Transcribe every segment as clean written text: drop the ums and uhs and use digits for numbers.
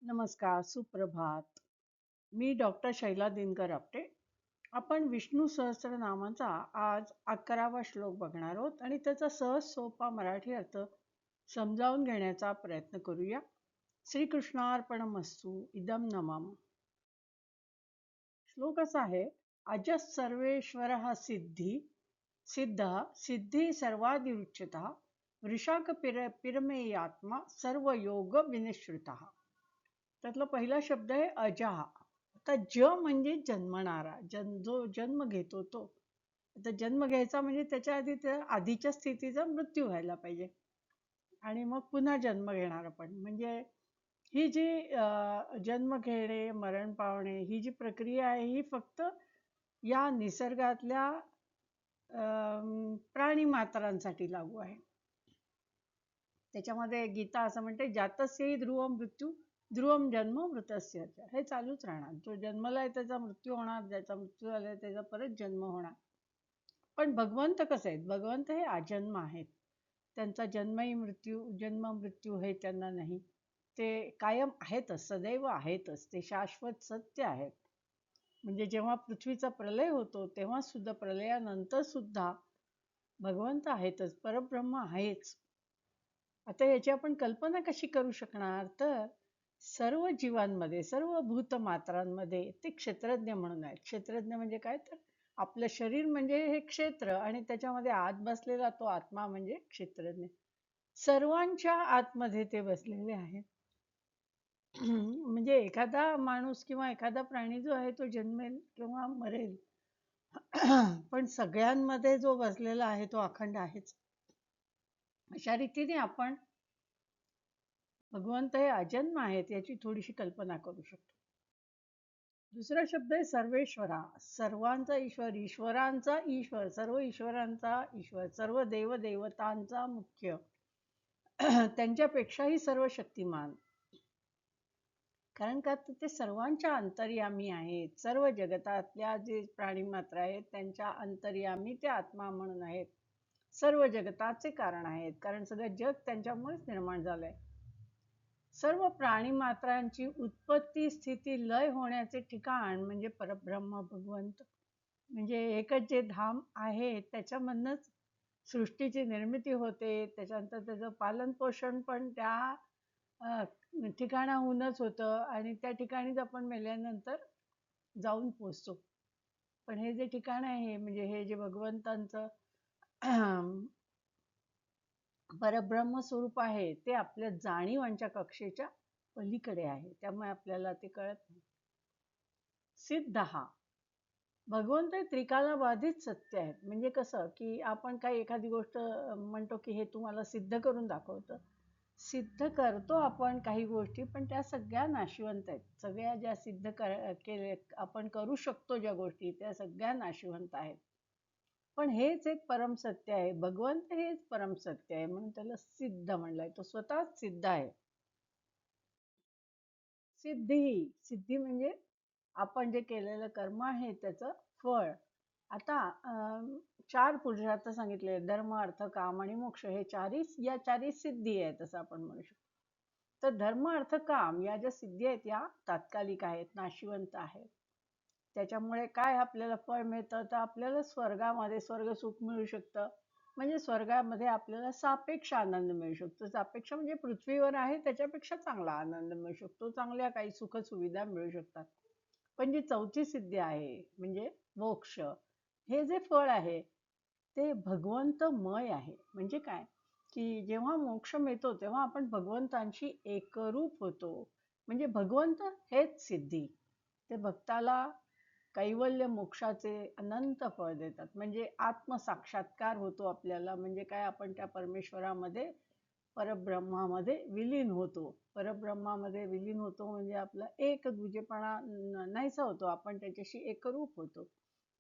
नमस्कार, सुप्रभात. मी डॉक्टर शैला दिनकर आपटे. आपण विष्णू सहस्त्रनामाचा आज 11वा श्लोक बघणार आहोत आणि त्याचा सहज सोपा मराठी अर्थ समजावून घेण्याचा प्रयत्न करूया. श्रीकृष्णार्पणमस्तु. इदं नमः. श्लोक असा आहे, अजः सर्वेश्वरः सिद्धः सिद्धी सर्वादिरुच्यतः वृषाक पिरमेयात्मा सर्व योग विनिश्रुतः. त्यातला पहिला शब्द आहे अजहा. आता म्हणजे जन्मणारा, जो जन्म घेतो तो. आता जन्म घ्यायचा म्हणजे त्याच्या आधी त्या आधीच्या स्थितीचा मृत्यू व्हायला पाहिजे आणि मग पुन्हा जन्म घेणार पण. म्हणजे ही जी जन्म घेणे, मरण पावणे ही जी प्रक्रिया आहे ही फक्त या निसर्गातल्या प्राणी मात्रांसाठी लागू आहे. त्याच्यामध्ये गीता असं म्हणते, जातस्यहि ध्रुवम मृत्यू ध्रुवम जन्म मृतस्य. हे चालूच राहणार. जो जन्मलाय त्याचा मृत्यू होणार, ज्याचा मृत्यू झालाय त्याचा परत जन्म होणार. पण भगवंत कसे आहेत? भगवंत हे अजन्म आहेत. त्यांचा जन्म मृत्यू हे त्यांना नाही. ते कायम आहेतच, सदैव आहेतच. ते शाश्वत सत्य आहेत. म्हणजे जेव्हा पृथ्वीचा प्रलय होतो तेव्हा सुद्धा, प्रलयानंतर सुद्धा भगवंत आहेतच, परब्रह्म आहेच. आता याची आपण कल्पना कशी करू शकणार? तर सर्व जीवांमध्ये, सर्व भूतमात्रांमध्ये ते क्षेत्रज्ञ म्हणून आहेत. क्षेत्रज्ञ म्हणजे काय? तर आपलं शरीर म्हणजे हे क्षेत्र आणि त्याच्यामध्ये आत बसलेला तो आत्मा म्हणजे क्षेत्रज्ञ. सर्वांच्या आतमध्ये ते बसलेले आहेत. म्हणजे एखादा माणूस किंवा एखादा प्राणी जो आहे तो जन्मेल किंवा मरेल, पण सगळ्यांमध्ये जो बसलेला आहे तो अखंड आहेच. अशा रीतीने आपण भगवंत हे अजन्म आहेत याची थोडीशी कल्पना करू शकतो. दुसरा शब्द आहे सर्वेश्वरा. सर्वांचा ईश्वर, ईश्वरांचा ईश्वर, सर्व ईश्वरांचा ईश्वर, सर्व देवदेवतांचा मुख्य, त्यांच्यापेक्षाही सर्व शक्तिमान. कारण का ते सर्वांच्या अंतर्यामी आहेत. सर्व जगतातल्या जे प्राणी मात्र आहेत त्यांच्या अंतर्यामी ते आत्मा म्हणून आहेत. सर्व जगताचे कारण आहेत, कारण सगळं जग त्यांच्यामुळेच निर्माण झालंय. सर्व प्राणी मात्रांची उत्पत्ती, स्थिती, लय होण्याचे ठिकाण म्हणजे परब्रह्म भगवंत. म्हणजे एकच जे धाम आहे त्याच्यामधनंच सृष्टीची निर्मिती होते. त्याच्यानंतर त्याचं पालन पोषण पण त्या ठिकाणाहूनच होतं आणि त्या ठिकाणीच आपण मेल्यानंतर जाऊन पोचतो. पण हे जे ठिकाण आहे, म्हणजे हे जे भगवंतांचं परब्रह्म स्वरूप आहे ते आपल्या जाणीवांच्या कक्षेच्या पलीकडे आहे. त्यामुळे आपल्याला ते कळत नाही. सिद्ध हा भगवंत त्रिकालाबाधित सत्य आहेत. म्हणजे कसं की आपण काही एखादी गोष्ट म्हणतो की हे तुम्हाला सिद्ध करून दाखवतं. सिद्ध करतो आपण काही गोष्टी, पण त्या सगळ्या नाशिवंत आहेत. सगळ्या ज्या सिद्ध केले आपण करू शकतो ज्या गोष्टी त्या सगळ्या नाशिवंत आहेत. पण हेच एक परम सत्य आहे. भगवंत हेच परम सत्य आहे म्हणून त्याला सिद्ध म्हणलंय. तो स्वतःच सिद्ध आहे. सिद्धी म्हणजे आपण जे केलेलं कर्म आहे त्याचं फळ. आता 4 पुरुषार्थ सांगितले, धर्म अर्थ काम आणि मोक्ष. हे चारही सिद्धी आहेत असं आपण म्हणू शकतो. तर धर्म अर्थ काम या ज्या सिद्धी आहेत या तात्कालिक आहेत, नाशिवंत आहेत. त्याच्यामुळे काय आपल्याला फळ मिळतं? तर आपल्याला स्वर्गामध्ये स्वर्ग सुख मिळू शकतं. म्हणजे स्वर्गामध्ये आपल्याला सापेक्ष आनंद मिळू शकतो. सापेक्ष म्हणजे पृथ्वीवर आहे त्याच्यापेक्षा चांगला आनंद मिळू शकतो, चांगल्या काही सुखसुविधा मिळू शकतात. पण जी चौथी सिद्धी आहे म्हणजे मोक्ष, हे जे फळ आहे ते भगवंतमय आहे. म्हणजे काय की जेव्हा मोक्ष मिळतो तेव्हा आपण भगवंतांशी एकरूप होतो. म्हणजे भगवंत हेच सिद्धी. ते भक्ताला कैवल्य मोक्षाचे अनंत फळ देतात. म्हणजे आत्मसाक्षात्कार होतो आपल्याला. म्हणजे काय, आपण त्या परमेश्वरामध्ये, परब्रह्मामध्ये विलीन होतो. परब्रह्मामध्ये विलीन होतो म्हणजे आपला एक दुजेपणा नाहीसा होतो. आपण त्याच्याशी एकरूप होतो.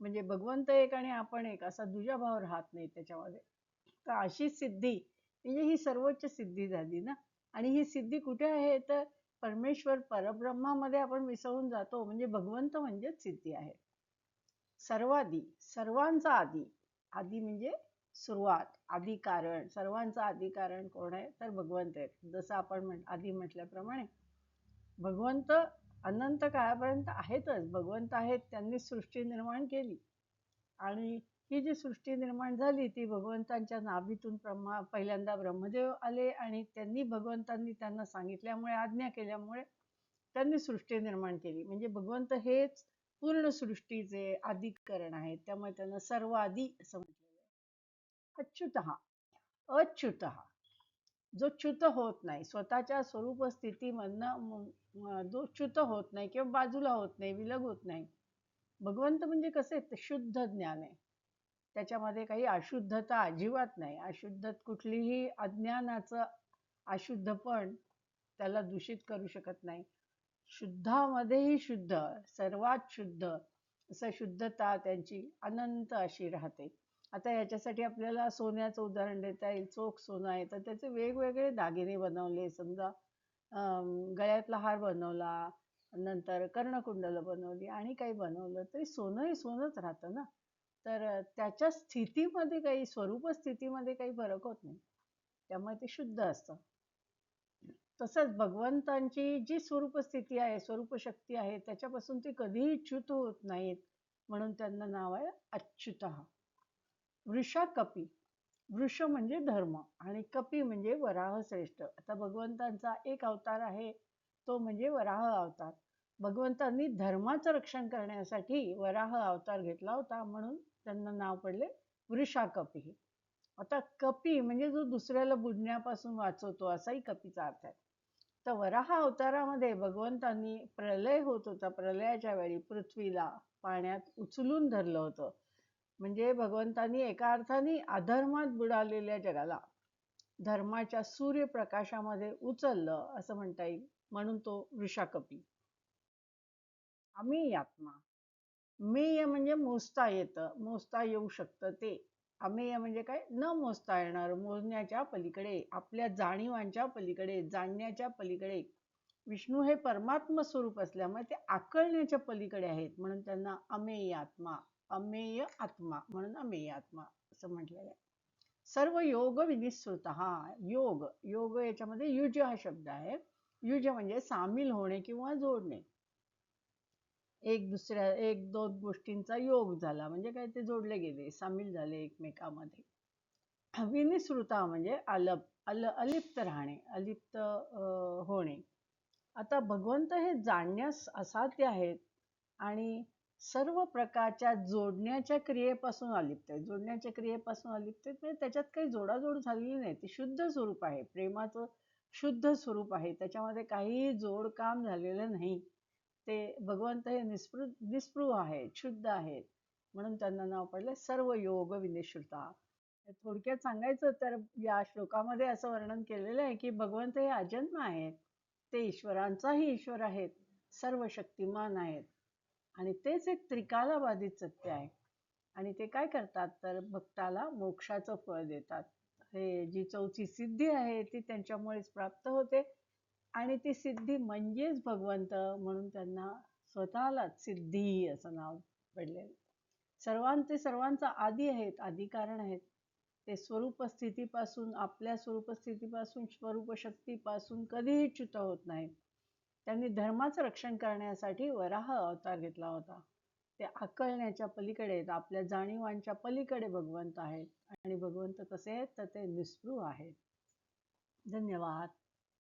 म्हणजे भगवंत एक आणि आपण एक असा दुजाभाव राहत नाही त्याच्यामध्ये. तर अशी सिद्धी म्हणजे ही सर्वोच्च सिद्धी झाली ना. आणि ही सिद्धी कुठे आहे? तर परमेश्वर परब्रह्मामध्ये आपण मिसळून जातो. म्हणजे भगवंत म्हणजेच सिद्धी आहे. सर्वादी, सर्वांचा आदी. आदी म्हणजे सुरुवात, आदी कारण. सर्वांचा आदी कारण कोण आहे? तर भगवंत आहेत. जसं आपण आधी म्हटल्याप्रमाणे भगवंत अनंत काळापर्यंत आहेतच. भगवंत आहेत, त्यांनी सृष्टी निर्माण केली आणि ही जी सृष्टी निर्माण झाली ती भगवंतांच्या नाभीतून पहिल्यांदा ब्रह्मदेव आले आणि भगवंतांनी त्यांना सांगितल्यामुळे, आज्ञा केल्यामुळे त्यांनी सृष्टी निर्माण केली. म्हणजे भगवंत हेच पूर्ण सृष्टीचे आदिकरण आहेत. त्यामुळे त्यांना सर्व आदी असं म्हटलेलं आहे. अच्युतः, अच्युतः जो च्युत होत नाही, स्वतःच्या स्वरूप स्थितीमधनं जो च्युत होत नाही किंवा बाजूला होत नाही, विलग होत नाही. भगवंत म्हणजे कसे शुद्ध ज्ञान आहे. त्याच्यामध्ये काही अशुद्धता अजिबात नाही. अशुद्ध कुठलीही अज्ञानाचं अशुद्धपण त्याला दूषित करू शकत नाही. शुद्धामध्येही शुद्ध, सर्वात शुद्ध असं शुद्धता त्यांची अनंत अशी राहते. आता याच्यासाठी आपल्याला सोन्याचं उदाहरण देता येईल. चोख सोनं आहे तर त्याचे वेगवेगळे दागिने बनवले. समजा गळ्यातला हार बनवला, नंतर कर्णकुंडलं बनवली आणि काही बनवलं तरी सोनं हे सोनंच राहतं ना. तर त्याच्या स्थितीमध्ये काही स्वरूप स्थितीमध्ये काही फरक होत नाही. त्यामुळे ते शुद्ध असतं. तसंच भगवंतांची जी स्वरूप स्थिती आहे, स्वरूप शक्ती आहे, त्याच्यापासून ते कधीही च्युत होत नाहीत. म्हणून त्यांना नाव आहे अच्युतः. वृषा कपी. वृष म्हणजे धर्म आणि कपी म्हणजे वराह श्रेष्ठ. आता भगवंतांचा एक अवतार आहे तो म्हणजे वराह अवतार. भगवंतांनी धर्माचं रक्षण करण्यासाठी वराह अवतार घेतला होता म्हणून त्यांना नाव पडले वृषा कपी. आता कपी म्हणजे जो दुसऱ्याला बुडण्यापासून वाचवतो असाही कपीचा अर्थ आहे. तर वराह अवतारामध्ये भगवंतांनी प्रलय होत होता, प्रलयाच्या वेळी पृथ्वीला पाण्यात उचलून धरलं होतं. म्हणजे भगवंतांनी एका अर्थाने अधर्मात बुडालेल्या जगाला धर्माच्या सूर्यप्रकाशामध्ये उचललं असं म्हणता येईल. म्हणून तो वृषाकपी. अमेय आत्मा. मेय म्हणजे मोजता येतं, मोजता येऊ शकतं ते. अमेय म्हणजे काय? न मोजता येणार, मोजण्याच्या पलीकडे, आपल्या जाणीवांच्या पलीकडे, जाणण्याच्या पलीकडे. विष्णू हे परमात्म स्वरूप असल्यामुळे ते आकळण्याच्या पलीकडे आहेत म्हणून त्यांना अमेय आत्मा, अमेय आत्मा म्हणून अमेय आत्मा असं म्हटलेलं आहे. सर्व योग विनिश्रुत. योग, योग याच्यामध्ये युज हा शब्द आहे. युज म्हणजे सामील होणे किंवा जोडणे. एक दोन गोष्टींचा योग झाला म्हणजे काय, ते जोडले गेले, सामील झाले एकमेकांमध्ये. विनिश्रुता म्हणजे अलिप्त राहणे, अलिप्त होणे. आता भगवंत हे जाणण्यास असाध्य आहेत आणि सर्व प्रकारच्या जोडण्याच्या क्रियेपासून अलिप्त आहे. जोडण्याच्या क्रियेपासून अलिप्त आहेत म्हणजे त्याच्यात काही जोडाजोड झालेली नाही. ते शुद्ध स्वरूप आहे, प्रेमाचं शुद्ध स्वरूप आहे. त्याच्यामध्ये काही जोडकाम झालेलं नाही. ते भगवंत हे निस्पृह आहेत, शुद्ध आहेत म्हणून त्यांना नाव पडले सर्व योग विनिश्रुता. थोडक्यात सांगायचं तर या श्लोकामध्ये असं वर्णन केलेलं आहे की भगवंत हे अजन्म आहेत, ते ईश्वरांचाही ईश्वर आहेत, सर्व शक्तिमान आहेत आणि तेच एक त्रिकालाबाधित सत्य आहे. आणि ते काय करतात तर भक्ताला मोक्षाचं फळ देतात. हे जी चौथी सिद्धी आहे ती त्यांच्यामुळेच प्राप्त होते आणि ती सिद्धी म्हणजेच भगवंत म्हणून त्यांना स्वतःलाच सिद्धी असं नाव पडलेलं. सर्वांचा आदी आहेत, आदी कारण आहेत. ते स्वरूप स्थितीपासून, आपल्या स्वरूप स्थितीपासून, स्वरूप शक्तीपासून कधीही च्युत होत नाहीत. त्यांनी धर्माचं रक्षण करण्यासाठी वराह अवतार घेतला होता. ते आकलण्याच्या पलीकडे आहेत, आपल्या जाणीवांच्या पलीकडे भगवंत आहेत आणि भगवंत कसे आहेत तर ते निस्पृह आहेत. धन्यवाद.